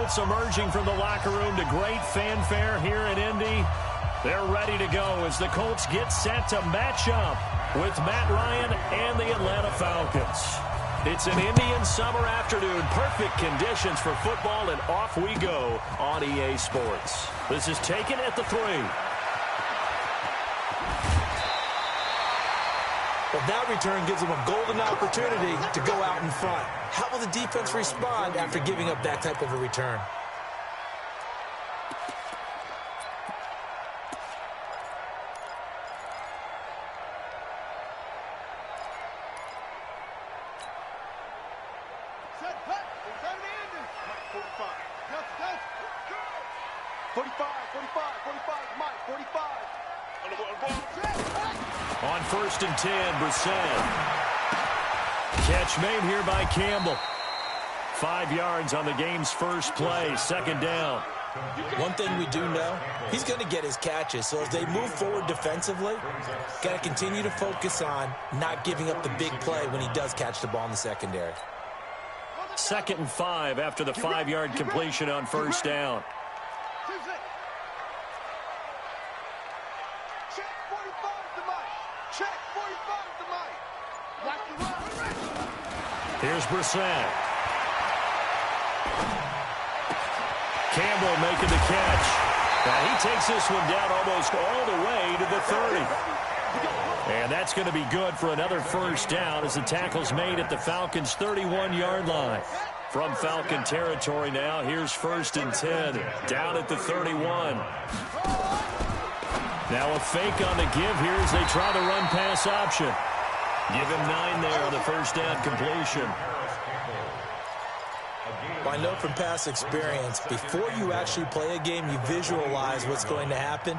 Colts emerging from the locker room to great fanfare here in Indy. They're ready to go as the Colts get set to match up with Matt Ryan and the Atlanta Falcons. It's an Indian summer afternoon. Perfect conditions for football, and off we go on EA Sports. This is taken at the 3. Well, that return gives them a golden opportunity to go out in front. How will the defense respond after giving up that type of a return? On 1st and 10, Brissett. Catch made here by Campbell. 5 yards on the game's first play, 2nd down. One thing we do know, he's going to get his catches. So as they move forward defensively, got to continue to focus on not giving up the big play when he does catch the ball in the secondary. 2nd and 5 after the 5-yard completion on 1st down. Here's Brissett. Campbell making the catch. Now he takes this one down almost all the way to the 30. And that's going to be good for another 1st down as the tackle's made at the Falcons' 31-yard line. From Falcon territory now, here's 1st and 10. Down at the 31. Now a fake on the give here as they try the run-pass option. Give him 9 there on the 1st down completion. Well, I know from past experience, before you actually play a game, you visualize what's going to happen.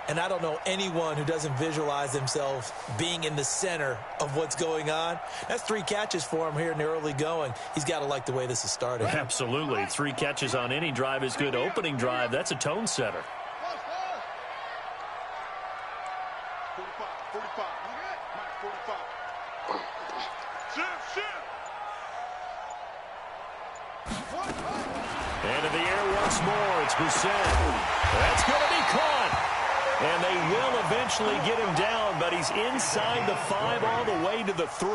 And I don't know anyone who doesn't visualize themselves being in the center of what's going on. That's 3 catches for him here in the early going. He's got to like the way this is started. Absolutely. 3 catches on any drive is good. Opening drive, that's a tone setter. And in the air once more, it's Brissett. That's going to be caught. And they will eventually get him down, but he's inside the 5 all the way to the 3.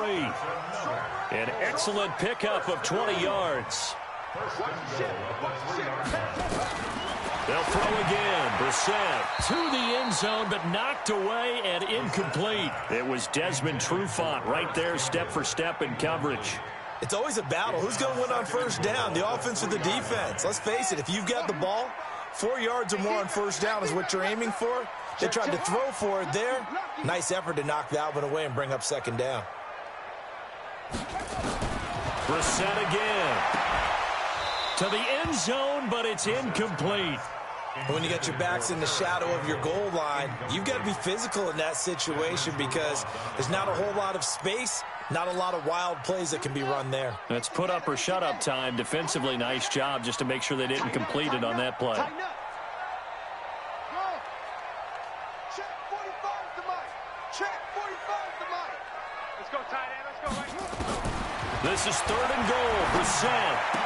An excellent pickup of 20 yards. They'll throw again. Brissett to the end zone, but knocked away and incomplete. It was Desmond Trufant right there, step for step in coverage. It's always a battle. Who's going to win on 1st down, the offense or the defense? Let's face it, if you've got the ball, 4 yards or more on 1st down is what you're aiming for. They tried to throw for it there. Nice effort to knock that one away and bring up 2nd down. Brissett again. To the end zone, but it's incomplete. When you got your backs in the shadow of your goal line, you've got to be physical in that situation because there's not a whole lot of space, not a lot of wild plays that can be run there. That's put up or shut up time. Defensively, nice job just to make sure they didn't complete it on that play. This is 3rd and goal. Brissett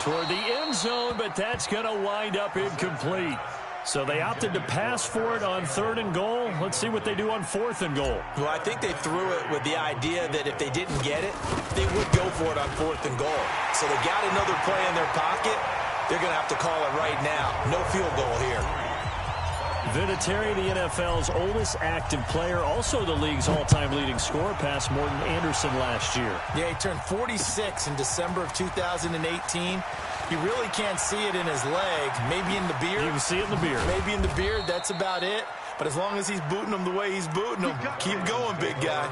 toward the end zone, but that's going to wind up incomplete. So they opted to pass for it on 3rd and goal. Let's see what they do on 4th and goal. Well, I think they threw it with the idea that if they didn't get it, they would go for it on 4th and goal. So they got another play in their pocket. They're going to have to call it right now. No field goal here. Vinatieri, the NFL's oldest active player, also the league's all-time leading scorer, past Morton Anderson last year. Yeah, he turned 46 in December of 2018. You really can't see it in his leg. Maybe in the beard. You can see it in the beard. Maybe in the beard. That's about it. But as long as he's booting them the way he's booting them, keep going, big guy.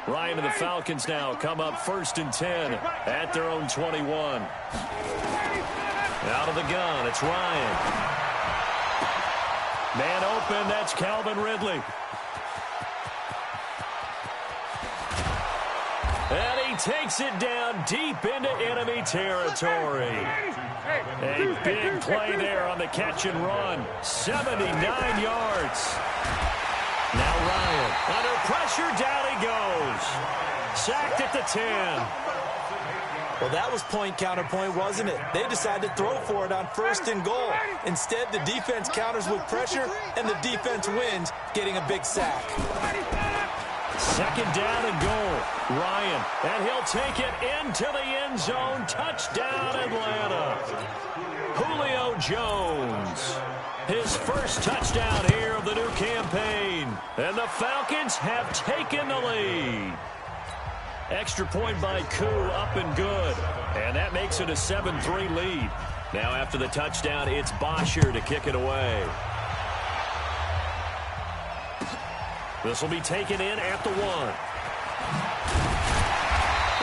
Ryan and the Falcons now come up 1st and 10 at their own 21. Out of the gun, it's Ryan. Man open, that's Calvin Ridley. And he takes it down deep into enemy territory. A big play there on the catch and run. 79 yards. Now Ryan, under pressure, down he goes. Sacked at the 10. Well, that was point counterpoint, wasn't it? They decided to throw for it on 1st and goal. Instead, the defense counters with pressure, and the defense wins, getting a big sack. 2nd down and goal. Ryan, and he'll take it into the end zone. Touchdown, Atlanta. Julio Jones. His first touchdown here of the new campaign. And the Falcons have taken the lead. Extra point by Koo, up and good. And that makes it a 7-3 lead. Now after the touchdown, it's Bosher to kick it away. This will be taken in at the 1.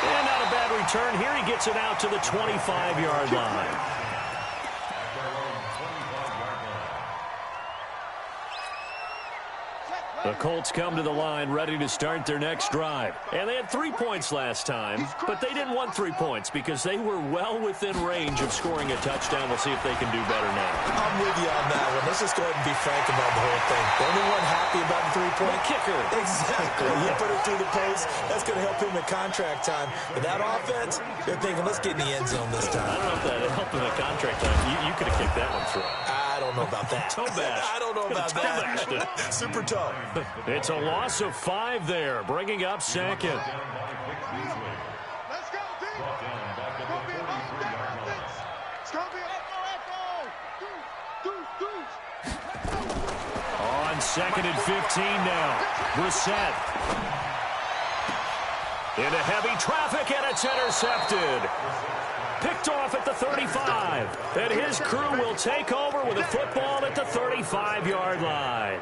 And not a bad return here. He gets it out to the 25-yard line. The Colts come to the line ready to start their next drive. And they had 3 points last time, but they didn't want 3 points because they were well within range of scoring a touchdown. We'll see if they can do better now. I'm with you on that one. Let's just go ahead and be frank about the whole thing. The only one happy about the 3-point kicker. Exactly. You put it through the post. That's going to help him in contract time. But that offense, they're thinking, let's get in the end zone this time. I don't know if that helped him in contract time. You could have kicked that one through. I don't know about that. Toe bash. I don't know about that. Super tough. It's a loss of 5 there, bringing up 2nd. Let's go, D. It's going to be about offense. It's going to be echo. On 2nd and 15 now. Brissett. Into heavy traffic, and it's intercepted. Picked off at the 35. And his crew will take over with a football at the 35-yard line.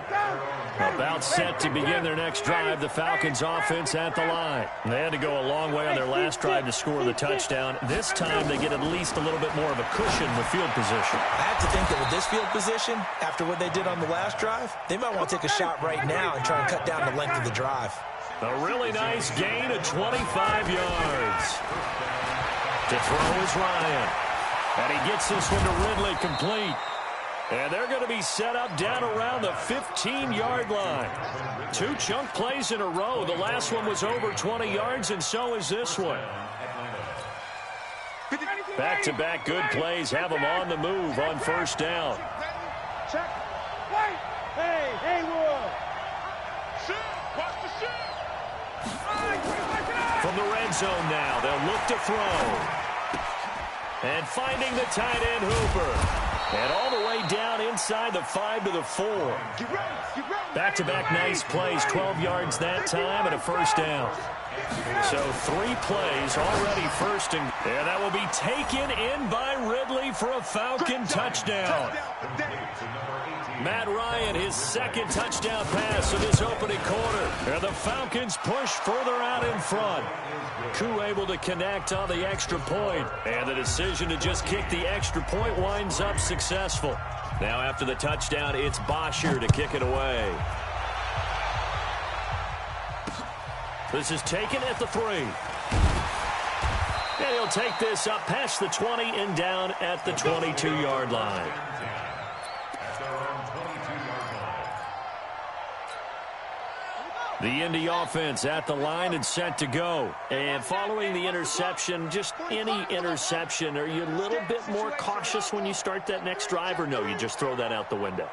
About set to begin their next drive, the Falcons offense at the line. They had to go a long way on their last drive to score the touchdown. This time they get at least a little bit more of a cushion with field position. I have to think that with this field position, after what they did on the last drive, they might want to take a shot right now and try and cut down the length of the drive. A really nice gain of 25 yards. To throw is Ryan. And he gets this one to Ridley complete. And they're going to be set up down around the 15-yard line. 2 chunk plays in a row. The last one was over 20 yards, and so is this one. Back-to-back good plays have them on the move on 1st down. Check. Wait. Hey, Haywood. Shoot. Watch the shoot. From the red zone now, they'll look to throw. And finding the tight end, Hooper. And all the way down inside the 5 to the 4. Back-to-back nice plays, 12 yards that time, and a 1st down. So 3 plays already 1st, and that will be taken in by Ridley for a Falcon touchdown. Matt Ryan, his 2nd touchdown pass of this opening quarter. And the Falcons push further out in front. Koo able to connect on the extra point. And the decision to just kick the extra point winds up successful. Now after the touchdown, it's Bosher to kick it away. This is taken at the 3. And he'll take this up past the 20 and down at the 22-yard line. The Indy offense at the line and set to go. And following the interception, just any interception, are you a little bit more cautious when you start that next drive, or no, you just throw that out the window?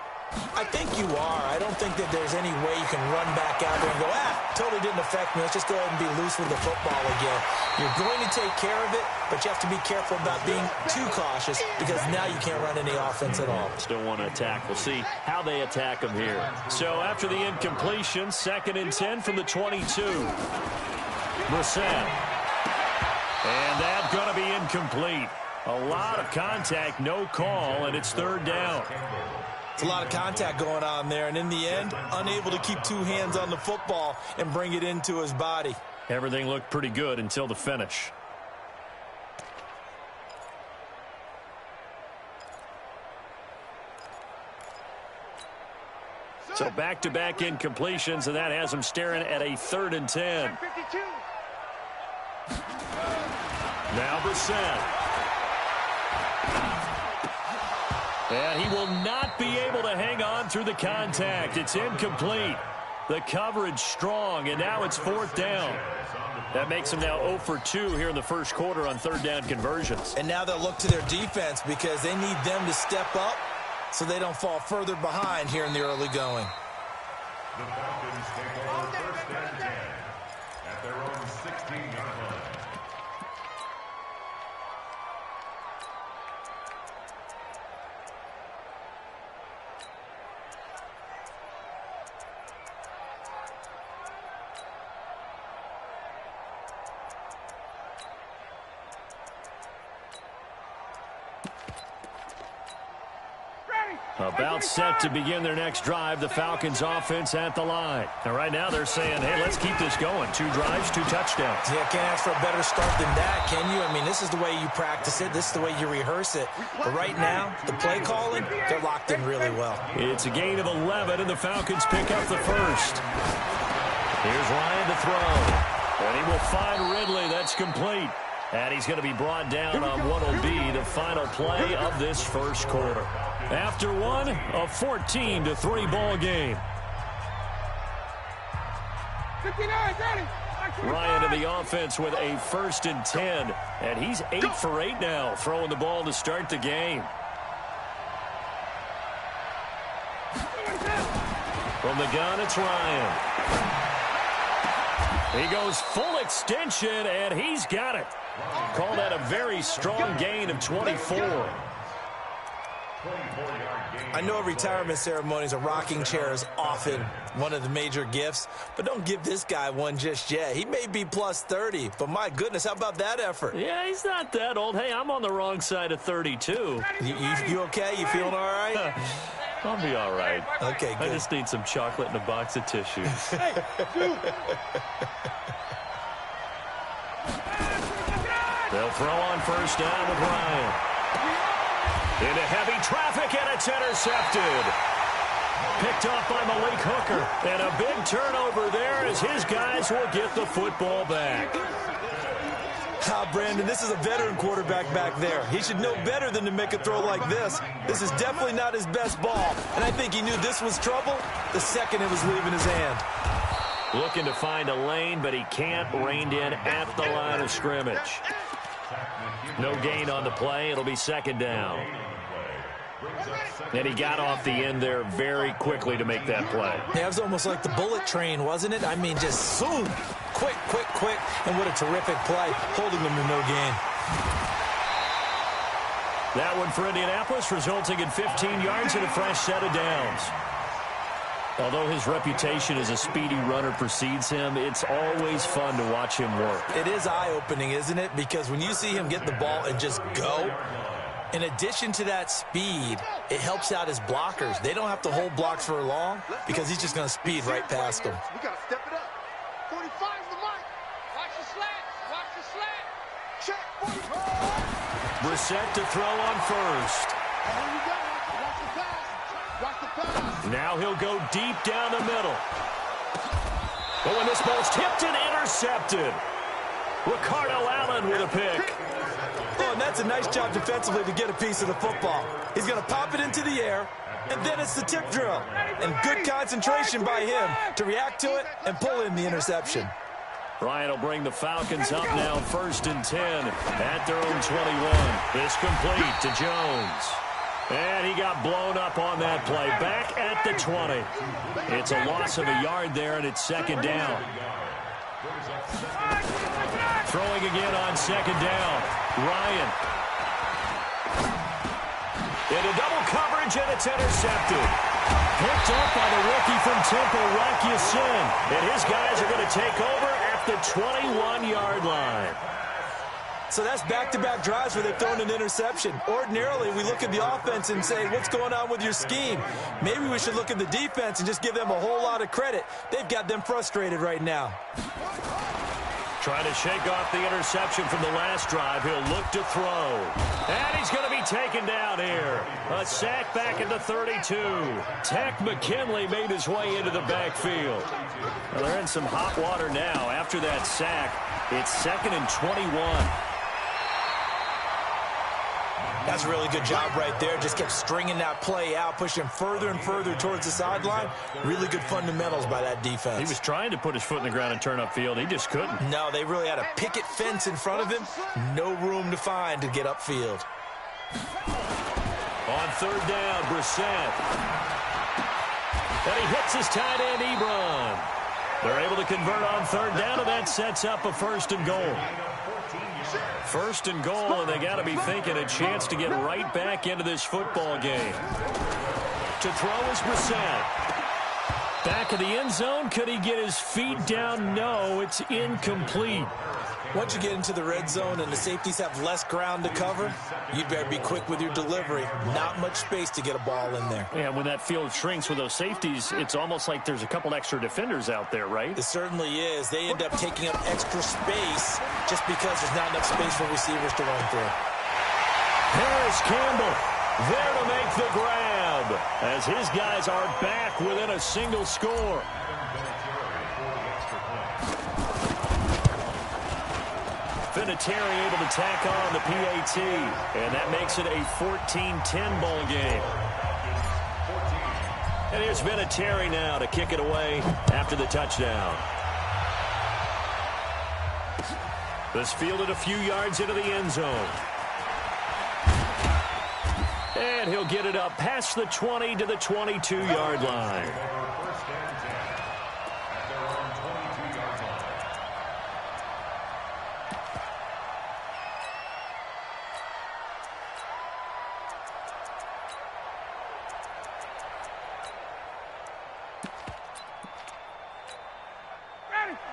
I think you are. I don't think that there's any way you can run back out there and go, totally didn't affect me. Let's just go ahead and be loose with the football again. You're going to take care of it, but you have to be careful about being too cautious because now you can't run any offense at all. Still want to attack. We'll see how they attack them here. So after the incompletion, 2nd and 10 from the 22. Brissett. And that's going to be incomplete. A lot of contact, no call, and it's 3rd down. It's a lot of contact going on there, and in the end, unable to keep 2 hands on the football and bring it into his body. Everything looked pretty good until the finish. So back-to-back incompletions, and that has him staring at a 3rd and 10. Now Brissett. And he will not be able to hang on through the contact. It's incomplete. The coverage strong, and now it's 4th down. That makes him now 0 for 2 here in the first quarter on 3rd down conversions. And now they'll look to their defense because they need them to step up so they don't fall further behind here in the early going. The Falcons take over 1st and 10 at their own 16-yard line. About set to begin their next drive, the Falcons offense at the line. And right now they're saying, hey, let's keep this going. 2 drives, 2 touchdowns. Yeah, can't ask for a better start than that, can you? I mean, this is the way you practice it. This is the way you rehearse it. But right now, the play calling, they're locked in really well. It's a gain of 11, and the Falcons pick up the first. Here's Ryan to throw. And he will find Ridley. That's complete. And he's going to be brought down on what will be the final play of this first quarter. After one, a 14-3 ball game. 59, ready. Ryan in the offense with a 1st and 10. And he's 8 for 8 now, throwing the ball to start the game. From the gun, it's Ryan. He goes full extension, and he's got it. Call that a very strong gain of 24. I know retirement ceremonies, a rocking chair is often one of the major gifts, but don't give this guy one just yet. He may be plus 30, but my goodness, how about that effort? Yeah, he's not that old. Hey, I'm on the wrong side of 32. You okay? You feeling all right? I'll be all right. Okay, good. I just need some chocolate and a box of tissues. They'll throw on 1st down with Ryan. Into heavy traffic, and it's intercepted. Picked off by Malik Hooker. And a big turnover there as his guys will get the football back. Brandon, this is a veteran quarterback back there. He should know better than to make a throw like this. This is definitely not his best ball. And I think he knew this was trouble the second it was leaving his hand. Looking to find a lane, but he can't. Reined in at the line of scrimmage. No gain on the play. It'll be 2nd down. And he got off the end there very quickly to make that play. Yeah, it was almost like the bullet train, wasn't it? I mean, just zoom. Quick. And what a terrific play, holding them to no gain. That one for Indianapolis, resulting in 15 yards and a fresh set of downs. Although his reputation as a speedy runner precedes him, it's always fun to watch him work. It is eye-opening, isn't it? Because when you see him get the ball and just go, in addition to that speed, it helps out his blockers. They don't have to hold blocks for long because he's just going to speed right past them. We got to step it up. 45 is the mic. Watch the slant. Watch the slant. Check. 45. Brissett to throw on 1st. Here you go. Watch the pass. Watch the pass. Now he'll go deep down the middle. But when this ball's tipped and intercepted. Ricardo Allen with a pick. Oh, and that's a nice job defensively to get a piece of the football. He's going to pop it into the air, and then it's the tip drill. And good concentration by him to react to it and pull in the interception. Ryan will bring the Falcons up now 1st and 10 at their own 21. This complete to Jones. And he got blown up on that play. Back at the 20. It's a loss of a yard there, and it's 2nd down. Throwing again on 2nd down. Ryan. Into double coverage, and it's intercepted. Picked up by the rookie from Temple, Rock Ya-Sin. And his guys are going to take over at the 21-yard line. So that's back-to-back drives where they've thrown an interception. Ordinarily, we look at the offense and say, what's going on with your scheme? Maybe we should look at the defense and just give them a whole lot of credit. They've got them frustrated right now. Trying to shake off the interception from the last drive. He'll look to throw. And he's going to be taken down here. A sack back at the 32. Takk McKinley made his way into the backfield. Well, they're in some hot water now. After that sack, it's 2nd and 21. That's a really good job right there. Just kept stringing that play out, pushing further and further towards the sideline. Really good fundamentals by that defense. He was trying to put his foot in the ground and turn upfield. He just couldn't. No, they really had a picket fence in front of him. No room to find to get upfield. On 3rd down, Brissett. And he hits his tight end, Ebron. They're able to convert on 3rd down, and that sets up a 1st and goal. 1st and goal, and they got to be thinking a chance to get right back into this football game. To throw is Brissett. Back of the end zone. Could he get his feet down? No, it's incomplete. Once you get into the red zone and the safeties have less ground to cover, you better be quick with your delivery. Not much space to get a ball in there. Yeah, when that field shrinks with those safeties, it's almost like there's a couple extra defenders out there, right? It certainly is. They end up taking up extra space just because there's not enough space for receivers to run through. Harris Campbell there to make the grab as his guys are back within a single score. Vinatieri able to tack on the PAT, and that makes it a 14-10 ball game. And here's Vinatieri now to kick it away after the touchdown. This fielded a few yards into the end zone. And he'll get it up past the 20 to the 22-yard line.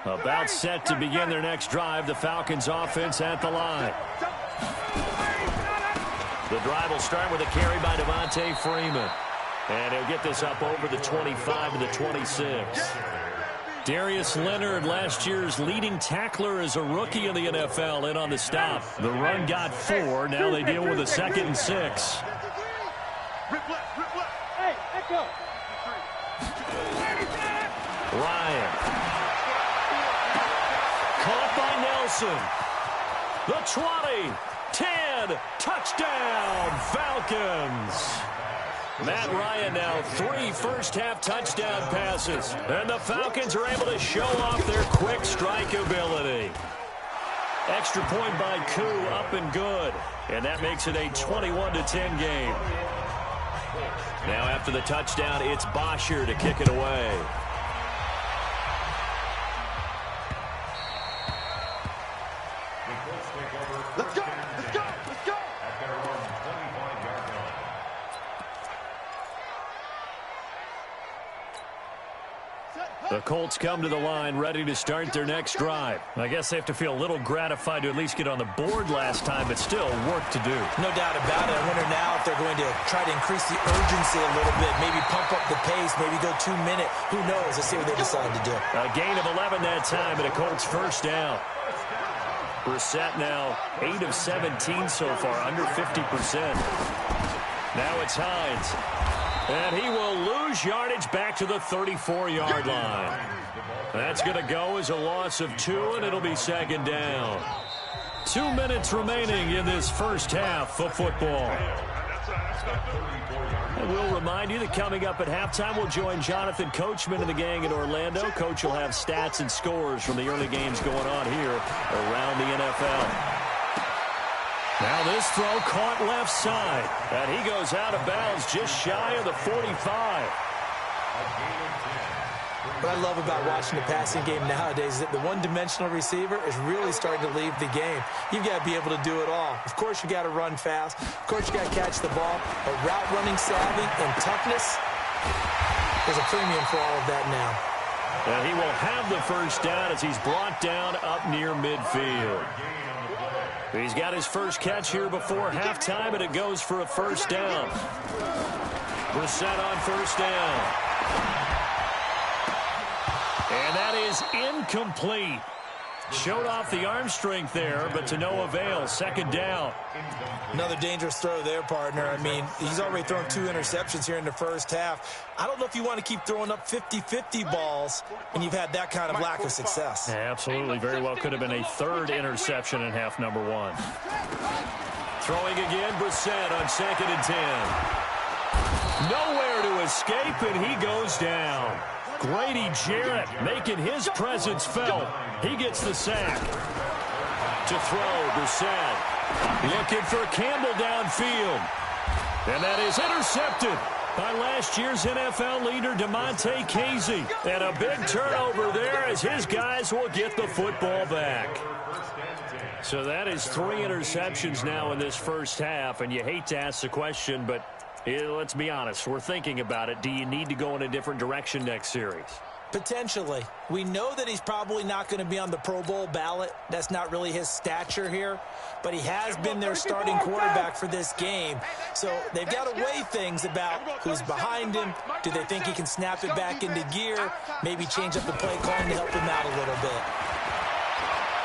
About set to begin their next drive. The Falcons offense at the line. The drive will start with a carry by Devontae Freeman. And he'll get this up over the 25 to the 26. Darius Leonard, last year's leading tackler as a rookie in the NFL, in on the stop. The run got 4. Now they deal with a 2nd and 6. Ryan. Caught by Nelson. The 20, 10, touchdown, Falcons. Matt Ryan now 3 first-half touchdown passes. And the Falcons are able to show off their quick strike ability. Extra point by Koo, up and good. And that makes it a 21-10 game. Now after the touchdown, it's Bosher to kick it away. Let's go! Let's go! Let's go! The Colts come to the line ready to start their next drive. I guess they have to feel a little gratified to at least get on the board last time, but still work to do. No doubt about it. I wonder now if they're going to try to increase the urgency a little bit, maybe pump up the pace, maybe go 2-minute. Who knows? Let's see what they decide to do. A gain of 11 that time, and a Colts first down. Brissett now 8 of 17 so far, under 50%. Now it's Hines. And he will lose yardage back to the 34-yard line. That's going to go as a loss of 2, and it'll be 2nd down. 2 minutes remaining in this first half of football. And we'll remind you that coming up at halftime, we'll join Jonathan Coachman and the gang in Orlando. Coach will have stats and scores from the early games going on here around the NFL. Now this throw caught left side. And he goes out of bounds just shy of the 45. What I love about watching the passing game nowadays is that the one-dimensional receiver is really starting to leave the game. You've got to be able to do it all. Of course, you got to run fast. Of course, you got to catch the ball. But route running savvy and toughness, there's a premium for all of that now. And he will have the first down as he's brought down up near midfield. He's got his first catch here before halftime, and it goes for a first down. Brissett on first down. And that is incomplete. Showed off the arm strength there, but to no avail. Second down. Another dangerous throw there, partner. I mean, he's already thrown 2 interceptions here in the first half. I don't know if you want to keep throwing up 50-50 balls when you've had that kind of lack of success. Yeah, absolutely. Very well could have been a 3rd interception in half number 1. Throwing again, Brissett on 2nd and 10. Nowhere to escape, and he goes down. Grady Jarrett making his presence felt. He gets the sack. To throw, Brissett. Looking for Campbell downfield. And that is intercepted by last year's NFL leader, Damontae Kazee. And a big turnover there as his guys will get the football back. So that is 3 interceptions now in this first half. And you hate to ask the question, but let's be honest. We're thinking about it. Do you need to go in a different direction next series? Potentially. We know that he's probably not going to be on the Pro Bowl ballot. That's not really his stature here. But he has been their starting quarterback for this game. So they've got to weigh things about who's behind him. Do they think he can snap it back into gear? Maybe change up the play calling to help him out a little bit.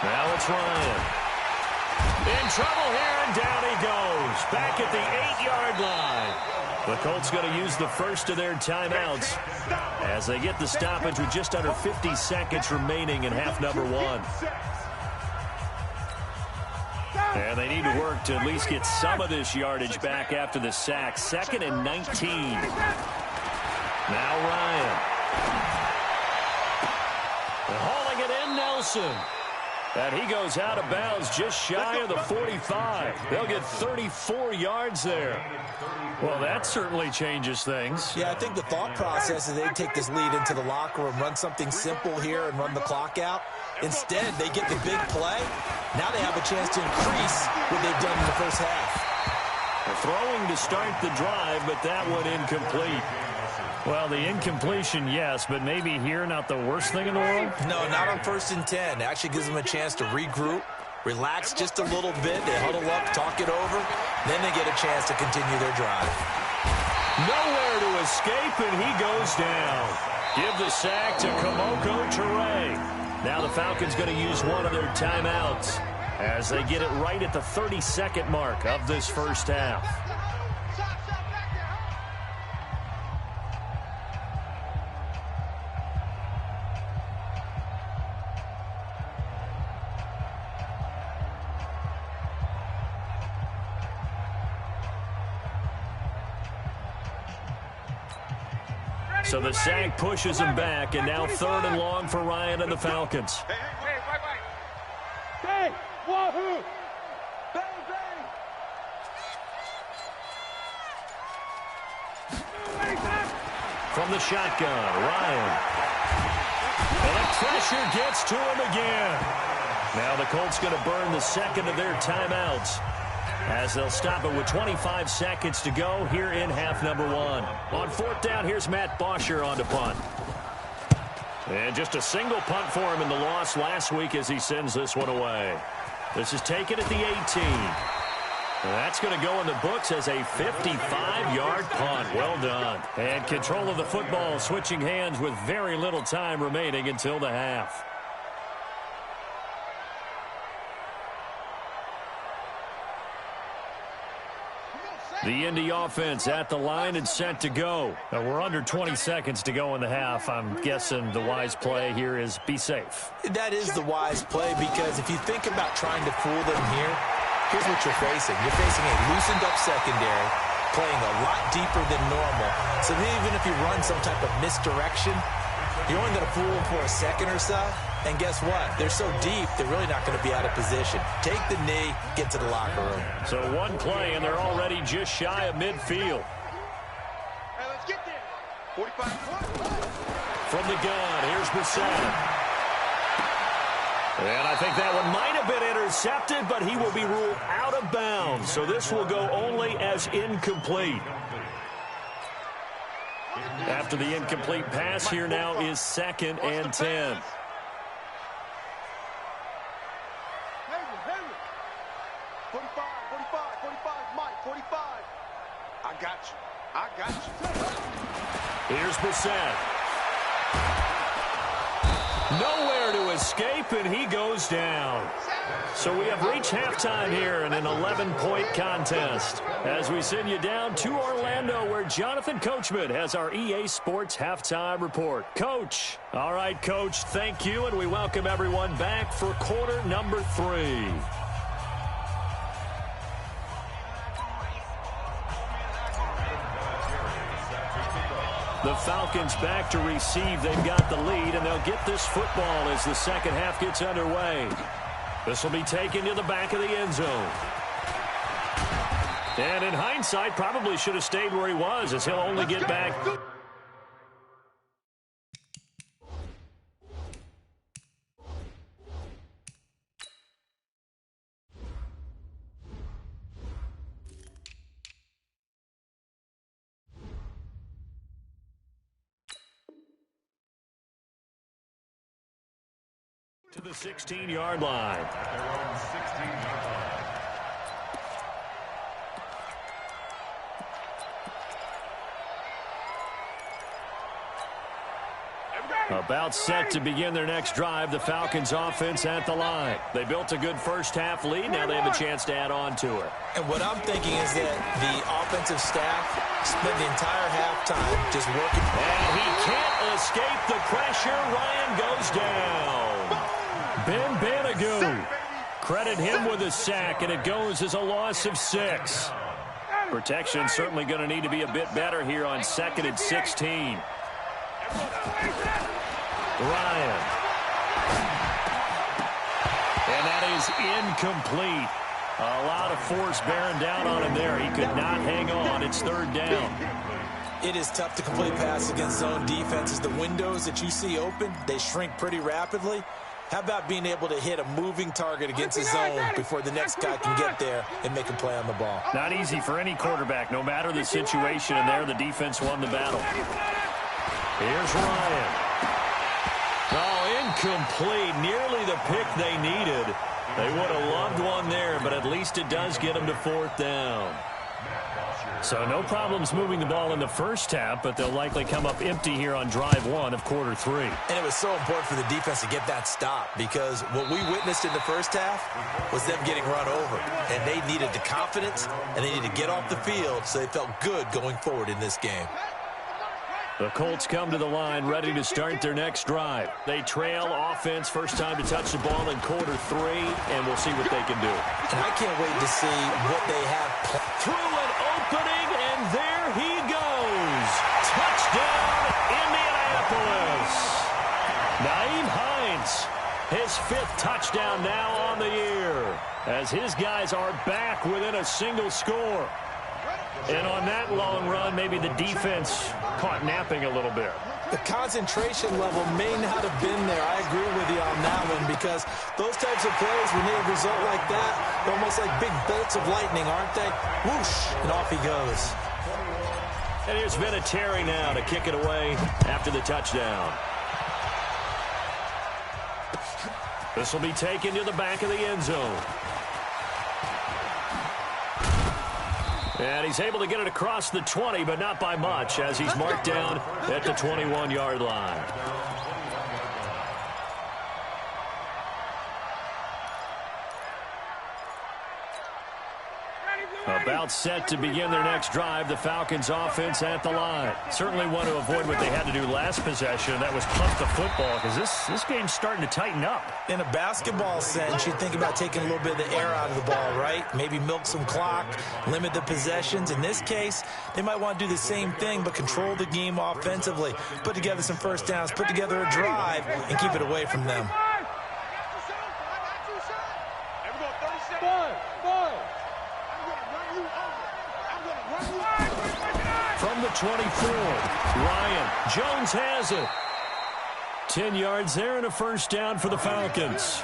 Now it's Ryan. In trouble here, and down he goes. Back at the 8-yard line. The Colts going to use the first of their timeouts as they get the stoppage with just under 50 seconds remaining in half number 1. And they need to work to at least get some of this yardage back after the sack. 2nd and 19. Now Ryan. Hauling it in, Nelson. And he goes out of bounds just shy of the 45. They'll get 34 yards there. Well, that certainly changes things. Yeah, I think the thought process is they take this lead into the locker room, run something simple here and run the clock out. Instead, they get the big play. Now they have a chance to increase what they've done in the first half. Throwing to start the drive, but that one incomplete. Well, the incompletion, yes, but maybe here not the worst thing in the world? No, not on 1st and 10. It actually gives them a chance to regroup, relax just a little bit. They huddle up, talk it over. Then they get a chance to continue their drive. Nowhere to escape, and he goes down. Give the sack to Kamoko Toure. Now the Falcons going to use one of their timeouts as they get it right at the 32nd mark of this first half. So the sack pushes him back, and now 3rd and long for Ryan and the Falcons. Hey, wahoo! Bang, bang! From the shotgun, Ryan. And the pressure gets to him again. Now the Colts going to burn the 2nd of their timeouts as they'll stop it with 25 seconds to go here in half number 1. On 4th down, here's Matt Bosher on to punt. And just a single punt for him in the loss last week as he sends this one away. This is taken at the 18. And that's going to go in the books as a 55-yard punt. Well done. And control of the football switching hands with very little time remaining until the half. The Indy offense at the line and set to go. We're under 20 seconds to go in the half. I'm guessing the wise play here is be safe. That is the wise play because if you think about trying to fool them here, here's what you're facing. You're facing a loosened up secondary, playing a lot deeper than normal. So even if you run some type of misdirection, you're only going to fool them for a second or so. And guess what? They're so deep, they're really not going to be out of position. Take the knee, get to the locker room. So one play, and they're already just shy of midfield. Hey, let's get there. 45. From the gun, here's Brissett. And I think that one might have been intercepted, but he will be ruled out of bounds. So this will go only as incomplete. After the incomplete pass, here now is 2nd and 10. 45, 45, Mike, 45. I got you. I got you. Here's Brissett. Nowhere to escape, and he goes down. So we have reached halftime here in an 11-point contest as we send you down to Orlando where Jonathan Coachman has our EA Sports Halftime Report. Coach. All right, Coach, thank you, and we welcome everyone back for quarter number 3. The Falcons back to receive. They've got the lead, and they'll get this football as the second half gets underway. This will be taken to the back of the end zone. And in hindsight, probably should have stayed where he was as he'll only get back. To the 16-yard line. They're on the 16-yard line. About set to begin their next drive, the Falcons offense at the line. They built a good first half lead. Now they have a chance to add on to it. And what I'm thinking is that the offensive staff spent the entire halftime just working. And he can't escape the pressure. Ryan goes down. Ben Banogu. Credit him with a sack, and it goes as a loss of 6. Protection certainly going to need to be a bit better here on 2nd and 16. Ryan. And that is incomplete. A lot of force bearing down on him there. He could not hang on. It's 3rd down. It is tough to complete passes against zone defenses. The windows that you see open, they shrink pretty rapidly. How about being able to hit a moving target against the zone before the next guy can get there and make a play on the ball? Not easy for any quarterback, no matter the situation, and there the defense won the battle. Here's Ryan. Oh, incomplete. Nearly the pick they needed. They would have loved one there, but at least it does get them to 4th down. So no problems moving the ball in the first half, but they'll likely come up empty here on drive 1 of quarter 3. And it was so important for the defense to get that stop because what we witnessed in the first half was them getting run over. And they needed the confidence, and they needed to get off the field so they felt good going forward in this game. The Colts come to the line ready to start their next drive. They trail offense, first time to touch the ball in quarter 3, and we'll see what they can do. And I can't wait to see what they have. Through an opening, and there he goes. Touchdown, Indianapolis. Nyheim Hines, his 5th touchdown now on the year, as his guys are back within a single score. And on that long run, maybe the defense caught napping a little bit. The concentration level may not have been there. I agree with you on that one because those types of plays, when they result like that, they're almost like big bolts of lightning, aren't they? Whoosh, and off he goes. And here's Vinatieri now to kick it away after the touchdown. This will be taken to the back of the end zone. And he's able to get it across the 20, but not by much, as he's marked down at the 21-yard line. About set to begin their next drive, the Falcons offense at the line. Certainly want to avoid what they had to do last possession, that was punt the football, because this game's starting to tighten up. In a basketball sense, you think about taking a little bit of the air out of the ball, right? Maybe milk some clock, limit the possessions. In this case, they might want to do the same thing, but control the game offensively. Put together some first downs, put together a drive, and keep it away from them. From the 24, Ryan Jones has it. 10 yards there and a first down for the Falcons.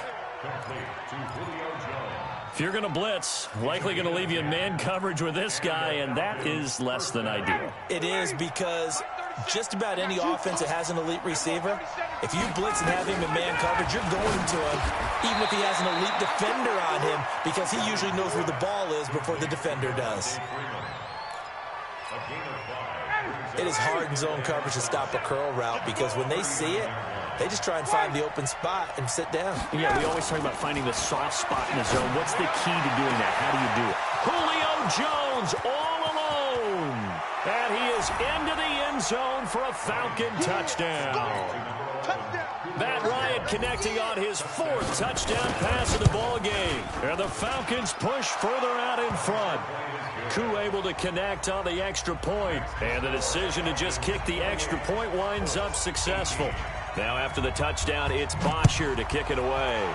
If you're going to blitz, likely going to leave you in man coverage with this guy, and that is less than ideal. It is because just about any offense that has an elite receiver, if you blitz and have him in man coverage, you're going to him, even if he has an elite defender on him, because he usually knows where the ball is before the defender does. It is hard in zone coverage to stop a curl route because when they see it, they just try and find the open spot and sit down. Yeah, we always talk about finding the soft spot in the zone. What's the key to doing that? How do you do it? Julio Jones all alone. And he is into the end zone for a Falcon touchdown. Matt Ryan connecting on his 4th touchdown pass of the ball game. And the Falcons push further out in front. Koo able to connect on the extra point. And the decision to just kick the extra point winds up successful. Now after the touchdown, it's Bosher to kick it away.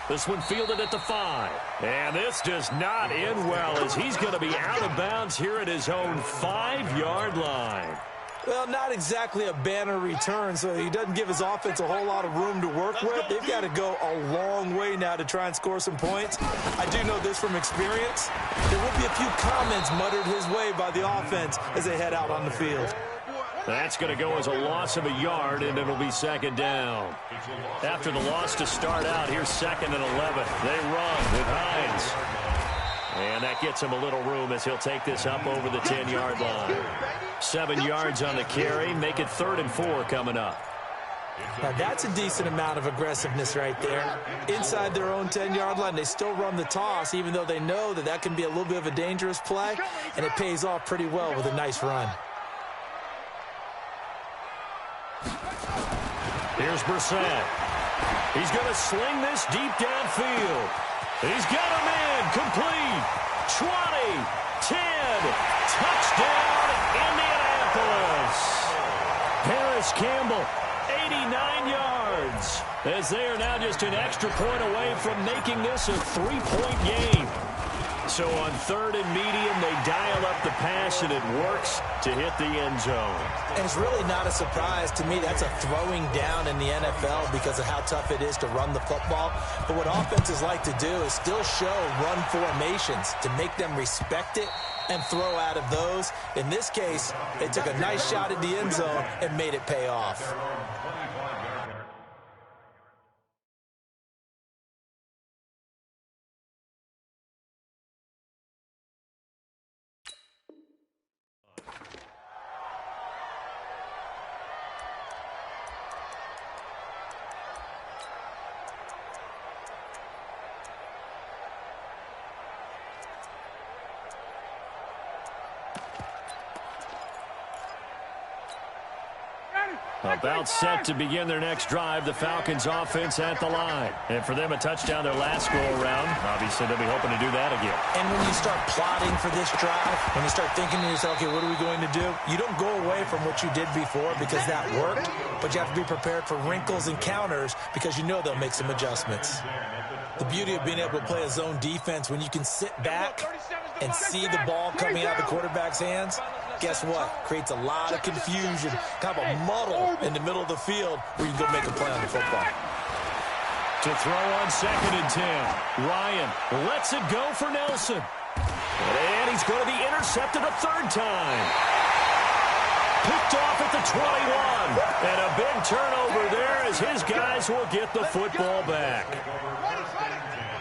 This one fielded at the 5. And this does not end well as he's going to be out of bounds here at his own 5-yard line. Well, not exactly a banner return, so he doesn't give his offense a whole lot of room to work with. They've got to go a long way now to try and score some points. I do know this from experience. There will be a few comments muttered his way by the offense as they head out on the field. That's going to go as a loss of a yard, and it'll be 2nd down. After the loss to start out, here's 2nd and 11. They run with Hines. And that gets him a little room as he'll take this up over the 10-yard line. 7 yards on the carry. Make it 3rd and 4 coming up. Now, that's a decent amount of aggressiveness right there. Inside their own 10-yard line, they still run the toss, even though they know that that can be a little bit of a dangerous play, and it pays off pretty well with a nice run. Here's Brissett. He's going to sling this deep downfield. He's got him in. Complete. 20. 10. Touchdown, Indianapolis. Paris Campbell, 89 yards. As they are now just an extra point away from making this a 3-point game. So on 3rd and medium, they dial up the pass, and it works to hit the end zone. And it's really not a surprise to me. That's a throwing down in the NFL because of how tough it is to run the football. But what offenses like to do is still show run formations to make them respect it and throw out of those. In this case, they took a nice shot at the end zone and made it pay off. About set to begin their next drive, the Falcons offense at the line. And for them, a touchdown their last go-around. Obviously, they'll be hoping to do that again. And when you start plotting for this drive, when you start thinking to yourself, okay, what are we going to do? You don't go away from what you did before because that worked, but you have to be prepared for wrinkles and counters because you know they'll make some adjustments. The beauty of being able to play a zone defense when you can sit back and see the ball coming out of the quarterback's hands, guess what? Creates a lot of confusion, kind of a muddle in the middle of the field where you can go make a play on the football. To throw on 2nd and 10. Ryan lets it go for Nelson. And he's going to be intercepted a 3rd time. Picked off at the 21. And a big turnover there as his guys will get the football back.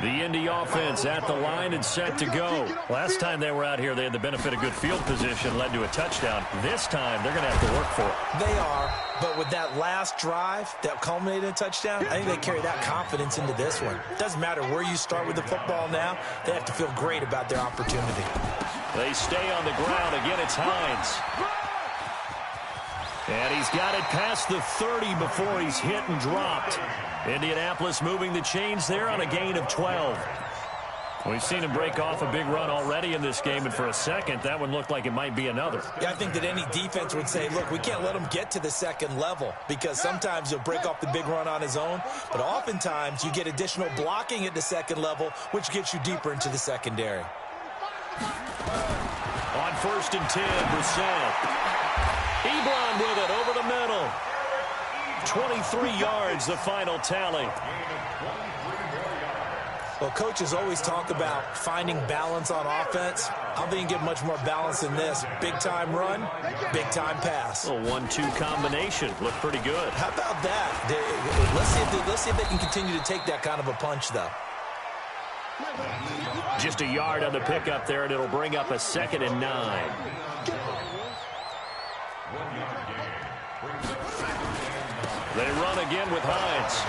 The Indy offense at the line and set to go. Last time they were out here, they had the benefit of good field position, led to a touchdown. This time, they're going to have to work for it. They are, but with that last drive that culminated in a touchdown, I think they carry that confidence into this one. It doesn't matter where you start with the football now. They have to feel great about their opportunity. They stay on the ground. Again, it's Hines. And he's got it past the 30 before he's hit and dropped. Indianapolis moving the chains there on a gain of 12. We've seen him break off a big run already in this game, and for a second, that one looked like it might be another. Yeah, I think that any defense would say, look, we can't let him get to the second level because sometimes he'll break off the big run on his own, but oftentimes you get additional blocking at the second level, which gets you deeper into the secondary. On 1st and 10, Brissett. Ebron with it over the middle. 23 yards, the final tally. Well, coaches always talk about finding balance on offense. I don't think you get much more balance than this. Big-time run, big-time pass. A 1-2 combination. Looked pretty good. How about that? Let's see if they can continue to take that kind of a punch, though. Just a yard on the pickup there, and it'll bring up a 2nd and 9. They run again with Hines.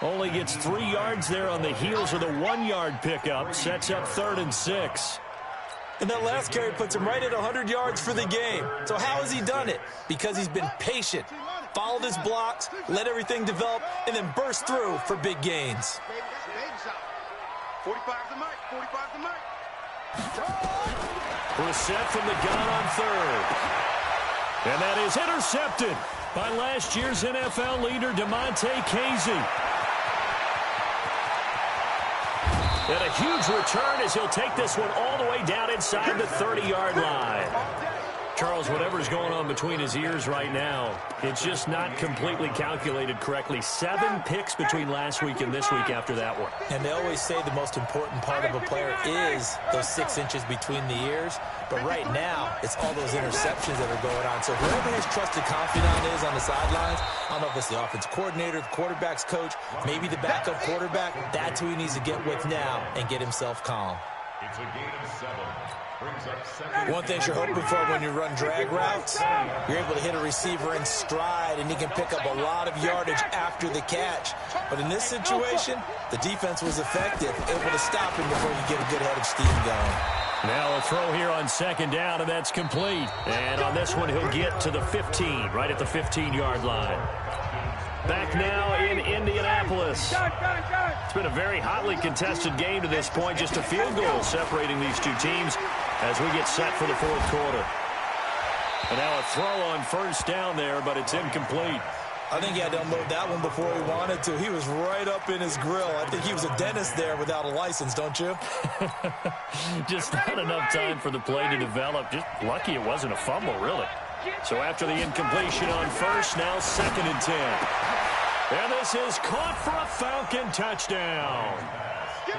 Only gets 3 yards there on the heels of the 1-yard pickup. Sets up 3rd and 6. And that last carry puts him right at 100 yards for the game. So how has he done it? Because he's been patient, followed his blocks, let everything develop, and then burst through for big gains. 45 the mic, 45 the mic. Brissett from the gun on 3rd. And that is intercepted by last year's NFL leader, Damontae Kazee. And a huge return as he'll take this one all the way down inside the 30-yard line. Charles, whatever's going on between his ears right now, it's just not completely calculated correctly. 7 picks between last week and this week after that one. And they always say the most important part of a player is those 6 inches between the ears. But right now, it's all those interceptions that are going on. So whoever his trusted confidant is on the sidelines, I don't know if it's the offense coordinator, the quarterback's coach, maybe the backup quarterback, that's who he needs to get with now and get himself calm. It's a gain of 7. One thing you're hoping for when you run drag routes, you're able to hit a receiver in stride, and he can pick up a lot of yardage after the catch. But in this situation, the defense was effective, able to stop him before you get a good head of steam going. Now a throw here on 2nd down, and that's complete. And on this one, he'll get to the 15, right at the 15-yard line. Back now in Indianapolis. It's been a very hotly contested game to this point. Just a field goal separating these two teams as we get set for the 4th quarter. And now a throw on 1st down there, but it's incomplete. I think he had to unload that one before he wanted to. He was right up in his grill. I think he was a dentist there without a license, don't you? Just not enough time for the play to develop. Just lucky it wasn't a fumble, really. So after the incompletion on 1st, now 2nd and 10. And this is caught for a Falcon touchdown.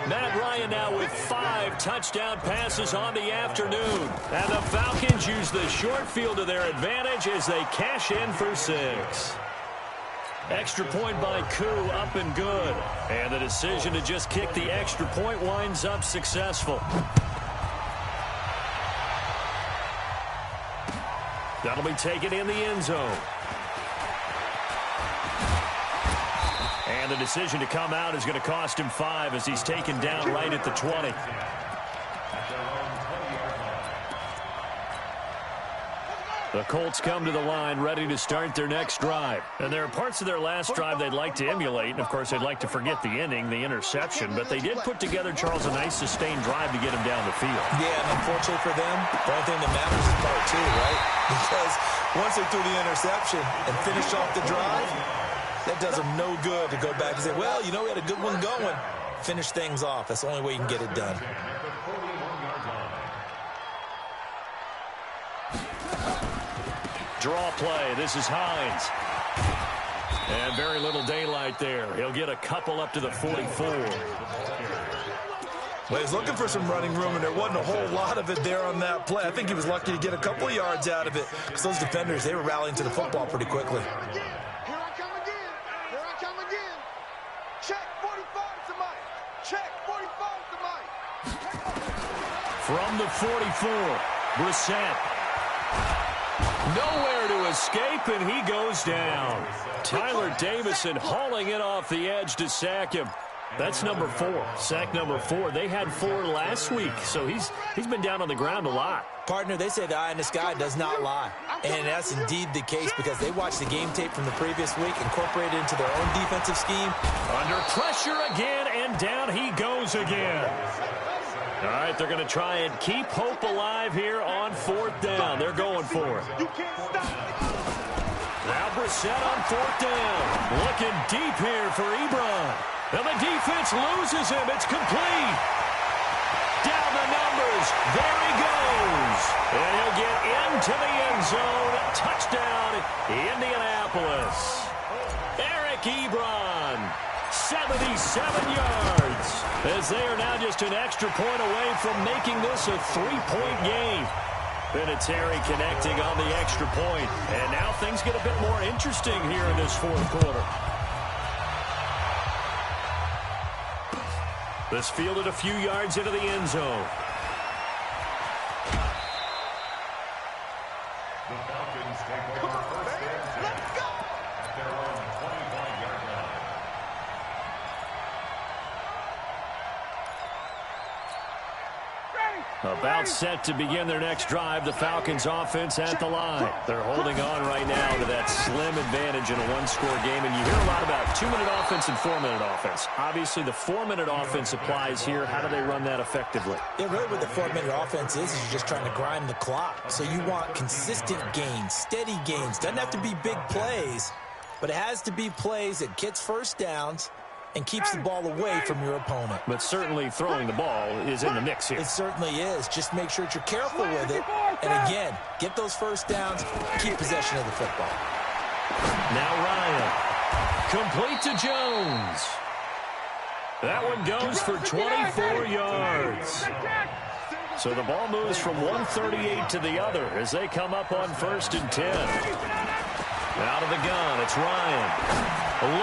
Matt Ryan now with 5 touchdown passes on the afternoon. And the Falcons use the short field to their advantage as they cash in for 6. Extra point by Koo, up and good. And the decision to just kick the extra point winds up successful. That'll be taken in the end zone. And the decision to come out is going to cost him 5 as he's taken down right at the 20. The Colts come to the line ready to start their next drive. And there are parts of their last drive they'd like to emulate. And, of course, they'd like to forget the ending, the interception. But they did put together, Charles, a nice sustained drive to get him down the field. Yeah, and unfortunately for them, the only thing that matters is part 2, right? Because once they threw the interception and finished off the drive, that does them no good to go back and say, well, you know, we had a good one going. Finish things off. That's the only way you can get it done. Draw play. This is Hines. And very little daylight there. He'll get a couple up to the 44. Well, he's looking for some running room, and there wasn't a whole lot of it there on that play. I think he was lucky to get a couple of yards out of it because those defenders, they were rallying to the football pretty quickly. Here I come again. Here I come again. Check 45 to Mike. Check 45 to Mike. From the 44, Brissett. Nowhere to escape, and he goes down. Tyler Davison hauling it off the edge to sack him. That's number 4, sack number 4. They had 4 last week, so he's been down on the ground a lot. Partner, they say the eye in the sky does not lie. And that's indeed the case because they watched the game tape from the previous week, incorporated into their own defensive scheme. Under pressure again, and down he goes again. All right, they're going to try and keep hope alive here on 4th down. They're going for it. Now Brissett on 4th down. Looking deep here for Ebron. And the defense loses him. It's complete. Down the numbers. There he goes. And he'll get into the end zone. Touchdown, Indianapolis. Eric Ebron, 77 yards. As they are now just an extra point away from making this a 3-point game. Vinatieri connecting on the extra point. And now things get a bit more interesting here in this 4th quarter. This fielded a few yards into the end zone. The Falcons take over first and 10 at their own 25-yard line. About set to begin their next drive, the Falcons offense at the line. They're holding on right now to that slim advantage in a one-score game, and you hear a lot about 2-minute offense and 4-minute offense. Obviously, the 4-minute offense applies here. How do they run that effectively? Yeah, really what the 4-minute offense is you're just trying to grind the clock. So you want consistent gains, steady gains. Doesn't have to be big plays, but it has to be plays that gets first downs and keeps the ball away from your opponent. But certainly throwing the ball is in the mix here. It certainly is. Just make sure that you're careful with it. And again, get those first downs, keep possession of the football. Now Ryan. Complete to Jones. That one goes for 24 yards. So the ball moves from 138 to the other as they come up on 1st and 10. Out of the gun, it's Ryan.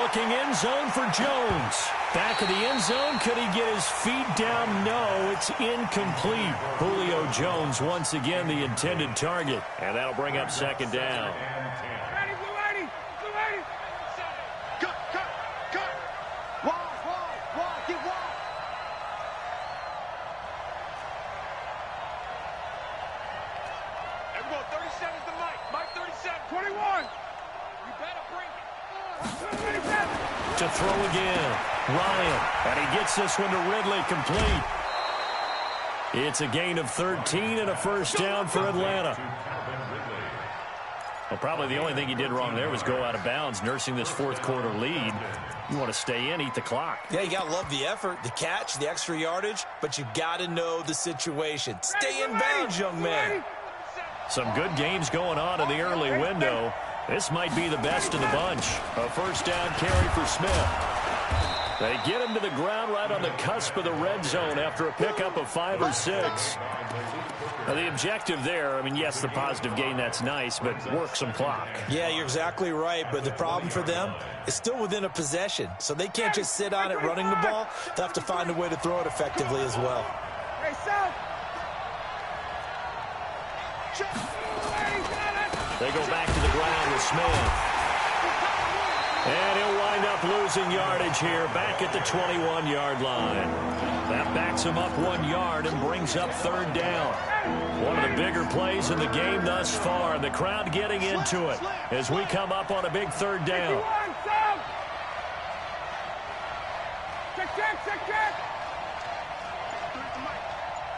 Looking end zone for Jones. Back of the end zone. Could he get his feet down? No, it's incomplete. Julio Jones once again the intended target. And that'll bring up 2nd down. Everyone, 37's the Mike. Mike 37. 21. You better bring it. To throw again, Ryan, and he gets this one to Ridley, complete. It's a gain of 13 and a first down for Atlanta. Well, probably the only thing he did wrong there was go out of bounds, nursing this 4th quarter lead. You want to stay in, eat the clock. Yeah, you got to love the effort, the catch, the extra yardage, but you got to know the situation. Stay in bounds, young man. Some good games going on in the early window. This might be the best of the bunch. A first down carry for Smith. They get him to the ground right on the cusp of the red zone after a pickup of 5 or 6. Now, the objective there, I mean, yes, the positive gain, that's nice, but work some clock. Yeah, you're exactly right, but the problem for them is still within a possession, so they can't just sit on it running the ball. They'll have to find a way to throw it effectively as well. They go back to the ground with Smith. And he'll wind up losing yardage here, back at the 21-yard line. That backs him up 1 yard and brings up 3rd down. One of the bigger plays in the game thus far. The crowd getting into it as we come up on a big 3rd down. Check.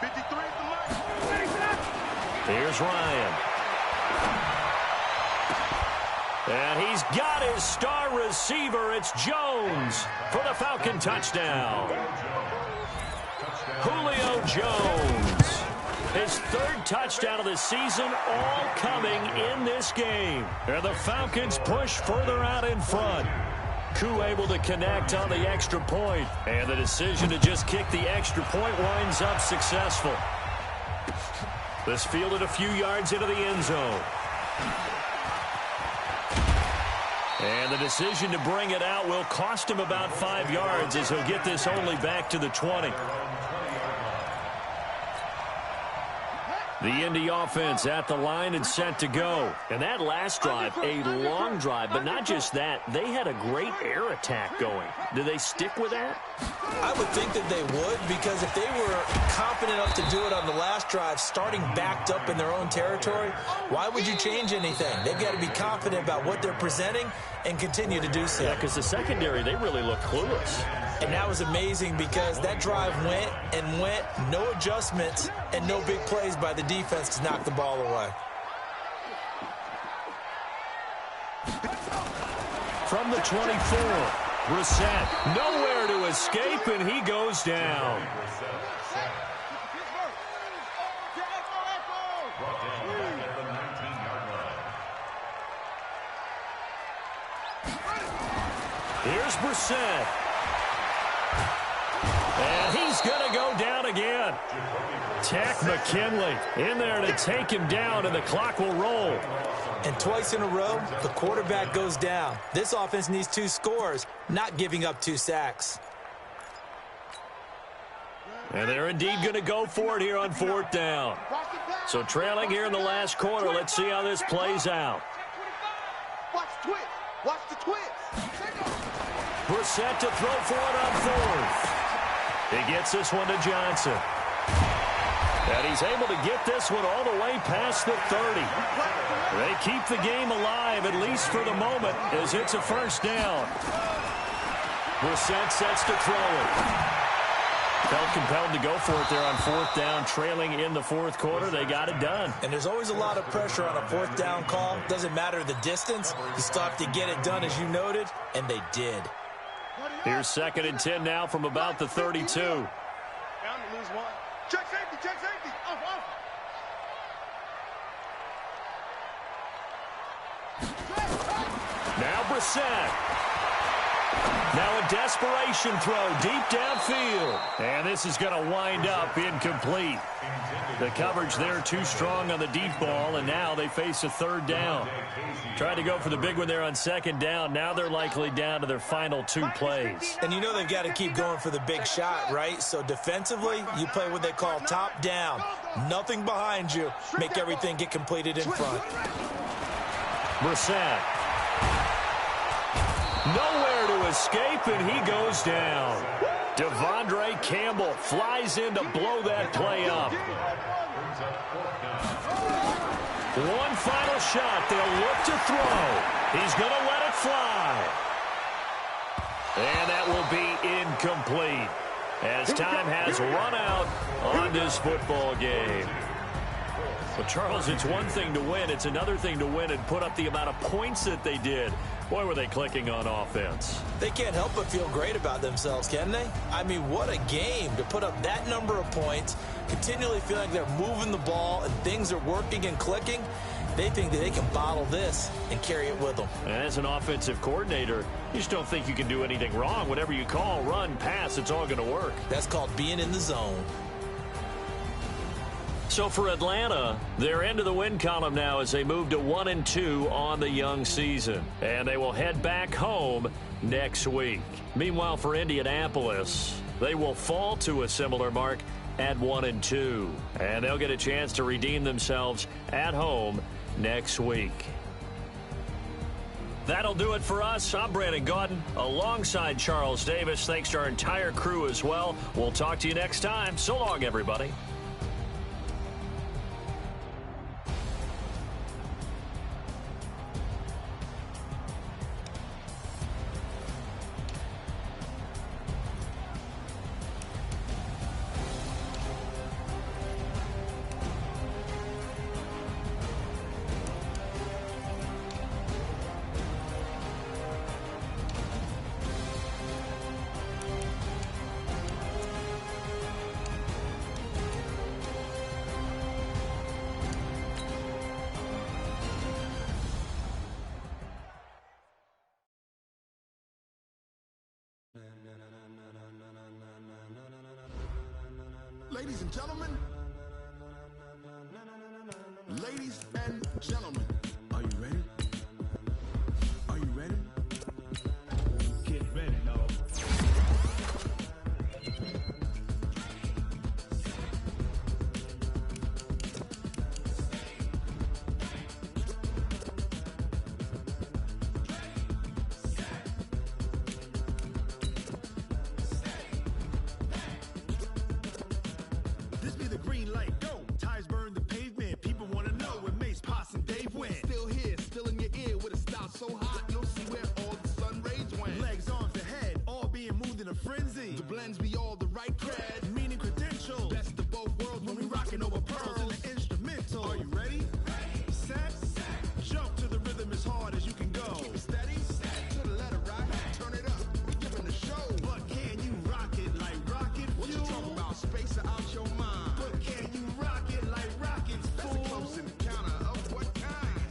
53 is the Mike. Here's Ryan. And he's got his star receiver. It's Jones for the Falcon touchdown. Julio Jones. His 3rd touchdown of the season, all coming in this game. And the Falcons push further out in front. Koo able to connect on the extra point. And the decision to just kick the extra point winds up successful. This fielded a few yards into the end zone. And the decision to bring it out will cost him about 5 yards as he'll get this only back to the 20. The Indy offense at the line and set to go. And that last drive, a long drive, but not just that. They had a great air attack going. Do they stick with that? I would think that they would, because if they were confident enough to do it on the last drive, starting backed up in their own territory, why would you change anything? They've got to be confident about what they're presenting and continue to do so. Yeah, because the secondary, they really look clueless. And that was amazing because that drive went and went, no adjustments and no big plays by the defense to knock the ball away. From the 24, Brissett nowhere to escape, and he goes down. Here's Brissett. And he's going to go down again. Takk McKinley in there to take him down, and the clock will roll. And twice in a row, the quarterback goes down. This offense needs 2 scores, not giving up 2 sacks. And they're indeed going to go for it here on 4th down. So trailing here in the last quarter. Let's see how this plays out. Watch the twist. Watch the twist. Brissett to throw for it on 4th. He gets this one to Johnson. And he's able to get this one all the way past the 30. They keep the game alive, at least for the moment, as it's a 1st down. Brissett sets to throw it. Felt compelled to go for it there on 4th down, trailing in the 4th quarter. They got it done. And there's always a lot of pressure on a 4th down call. Doesn't matter the distance. You still have to get it done, as you noted, and they did. Here's 2nd and 10 now from about the 32. Bound to lose one. Check safety, check safety. Now Brissett. Now a desperation throw deep downfield. And this is going to wind up incomplete. The coverage there too strong on the deep ball, and now they face a 3rd down. Tried to go for the big one there on 2nd down. Now they're likely down to their final 2 plays. And you know they've got to keep going for the big shot, right? So defensively, you play what they call top down. Nothing behind you. Make everything get completed in front. Brissett. Nowhere to escape, and he goes down. Devondre Campbell flies in to blow that play up. One final shot. They'll look to throw. He's going to let it fly. And that will be incomplete, as time has run out on this football game. Well, Charles, it's one thing to win. It's another thing to win and put up the amount of points that they did. Boy, were they clicking on offense. They can't help but feel great about themselves, can they? I mean, what a game to put up that number of points, continually feeling like they're moving the ball and things are working and clicking. They think that they can bottle this and carry it with them. As an offensive coordinator, you just don't think you can do anything wrong. Whatever you call, run, pass, it's all going to work. That's called being in the zone. So for Atlanta, they're into the win column now as they move to 1-2 on the young season. And they will head back home next week. Meanwhile, for Indianapolis, they will fall to a similar mark at 1-2. And they'll get a chance to redeem themselves at home next week. That'll do it for us. I'm Brandon Gaudin alongside Charles Davis. Thanks to our entire crew as well. We'll talk to you next time. So long, everybody. Ladies and gentlemen, are you ready? Are you ready? Get ready, dog. This be the green light, go. Tires burn the pavement. People want to know where Mace, Potts, and Dave went. Still here, still in your ear with a style so hot, you'll see where all the sun rays went. Legs, arms, and head, all being moved in a frenzy. The blends be all the right cred, meaning credentials. Best of both worlds when we rockin' over pearls in the instrumental. Are you ready? Set. Jump to the rhythm as hard as you can go. Keep it steady. To the letter right. Turn it up. We giving the show. But can you rock it like rocket fuel? What you talking about? Space or out your mind? But can you rock it like rockets, fool? That's a close encounter of what kind?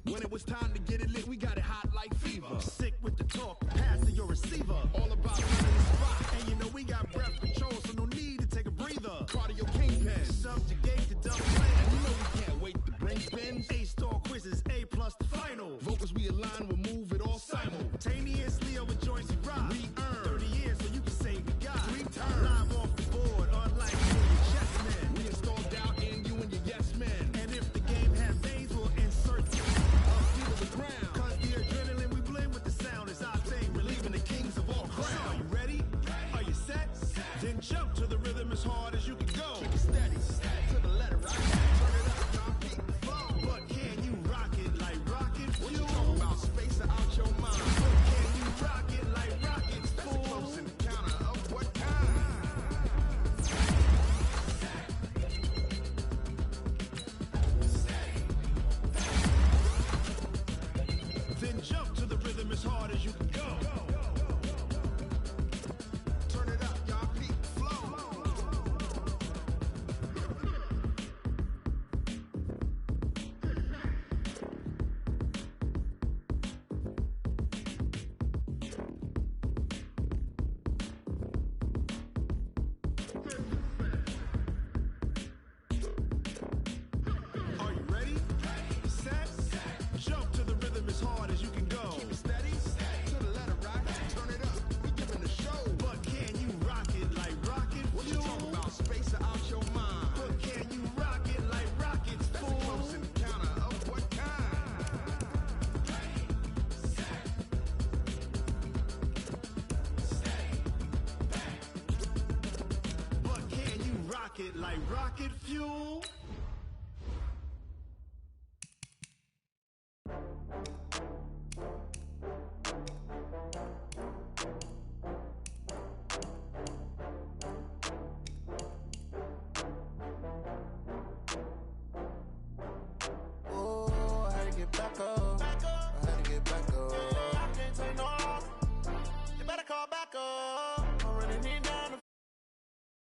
When it was time to get it lit, we got it hot like fever. Sick with the talk, pass to your receiver. All about running the spot. And you know we got breath control, so no need to take a breather. Cardio kingpin, subjugate the dumb plan. And you know we can't wait to bring spins. A-star quizzes, A+ the final. Vocals we align, we'll move it all simultaneously over joints we rock. We rocket like rocket fuel.